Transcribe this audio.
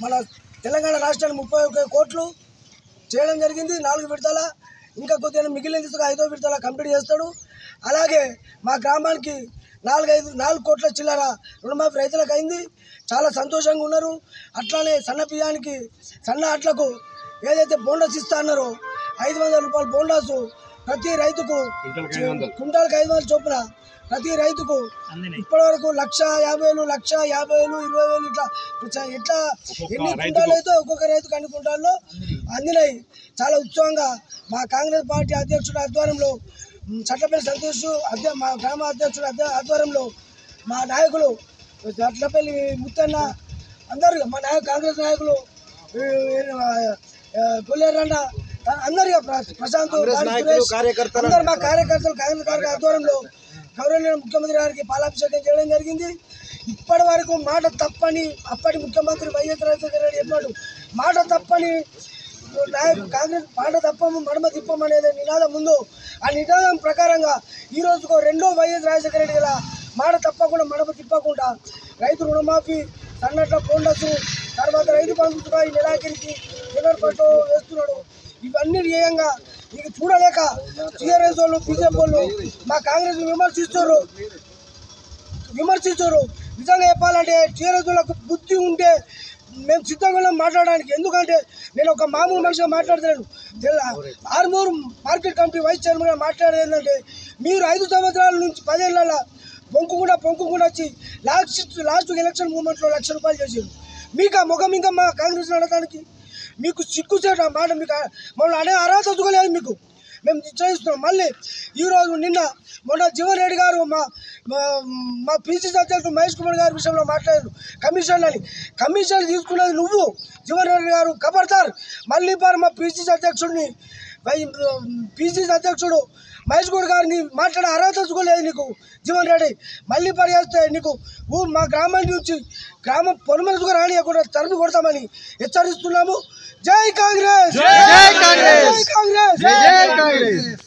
మన తెలంగాణ రాష్ట్రానికి 31 కోట్లు చేయడం జరిగింది 4 విడతల ఇంకా కొద్దిగా మిగిలిన తీసుకు 5వ విడతల కంప్లీట్ చేస్తాడు అలాగే మా గ్రామానికి 4 కోట్ల చిల్లర రుణమాఫీ రైతులకు అయింది చాలా సంతోషంగా ఉన్నారు అట్లానే సన్న బియ్యానికి సన్న అట్లకు ఏదైతే బోనస్ ఇస్తా అన్నారో 500 రూపాయల బోనస్ ప్రతి రైతుకు కుంటాలకు 500 చొప్పున ప్రతి రైతుకు ఇప్పటివరకు 1,50,000 1,50,000 20,000 ఇట్లా ఎన్ని కుంటాలు అయితే ఒక్కొక్క రైతుకు అన్ని కుంటాల్లో అందినాయి చాలా ఉత్సవంగా మా కాంగ్రెస్ పార్టీ అధ్యక్షుడు ఆధ్వర్యంలో చట్లపల్లి సంతోష్ మా గ్రామ అధ్యక్షుడు ఆధ్వర్యంలో మా నాయకులు చట్లపల్లి ముత్తన్న అందరు మా కాంగ్రెస్ నాయకులు గొల్లేరన్న అందరు ప్రశాంత్ అందరు మా కార్యకర్తలు కాంగ్రెస్ ఆధ్వర్యంలో గౌరవనీయ ముఖ్యమంత్రి గారికి పాలాభిషేకం చేయడం జరిగింది ఇప్పటి వరకు మాట తప్పని అప్పటి ముఖ్యమంత్రి వైఎస్ రాజశేఖర రెడ్డి చెప్పాడు మాట తప్పని కాంగ్రెస్ మాట తప్పము మడమ తిప్పమనేది నినాదం ముందు ఆ నినాదం ప్రకారంగా ఈ రోజుకు రెండో వైఎస్ రాజశేఖర రెడ్డి గల మాట తప్పకుండా మడమ తిప్పకుండా రైతు రుణమాఫీ సన్నట్ల బోనస్ తర్వాత రైతు బంధుగా ఈ నెలాఖరికి పట్టు వేస్తున్నాడు ఇవన్నీ ధ్యేయంగా ఇక చూడలేక టీఆర్ఎస్ వాళ్ళు బీజేపీ వాళ్ళు మా కాంగ్రెస్ విమర్శించారు నిజంగా చెప్పాలంటే టీఆర్ఎస్ వాళ్ళకు బుద్ధి ఉంటే మేము సిద్ధంగా మాట్లాడడానికి ఎందుకంటే నేను ఒక మామూలు మనిషిగా మాట్లాడలేను ఆర్మూర్ మార్కెట్ కమిటీ వైస్ చైర్మన్గా మాట్లాడేది ఏంటంటే మీరు 5 సంవత్సరాల నుంచి 10 ఏళ్ళ పొంకుకుండా వచ్చి లాస్ట్ ఎలక్షన్ మూమెంట్లో 1,00,000 రూపాయలు చేసారు మీకు ఆ ముఖం ఇంకా మా కాంగ్రెస్ నడటానికి మీకు సిగ్గుచేట మాట మీకు మమ్మల్ని అనే అర్హత చూడలేదు మీకు మేము నిశ్చయిస్తున్నాం మళ్ళీ ఈరోజు మొన్న జీవన్ రెడ్డి గారు మా పీసీసీ అధ్యక్షుడు మహేష్ కుమార్ గారి విషయంలో మాట్లాడారు కమిషన్ తీసుకున్నది నువ్వు జీవన్ రెడ్డి గారు ఖబర్దార్ మళ్ళీ మా పీసీసీ అధ్యక్షుడు మహేష్ గౌడ్ గారిని మాట్లాడే అర్హత చూడలేదు నీకు జీవన్ రెడ్డి మళ్ళీ చేస్తే నీకు మా గ్రామం నుంచి గ్రామం పొలమలుగా రానియకుండా తరిమి కొడతామని హెచ్చరిస్తున్నాము జై కాంగ్రెస్ జై కాంగ్రెస్ జై కాంగ్రెస్ జై కాంగ్రెస్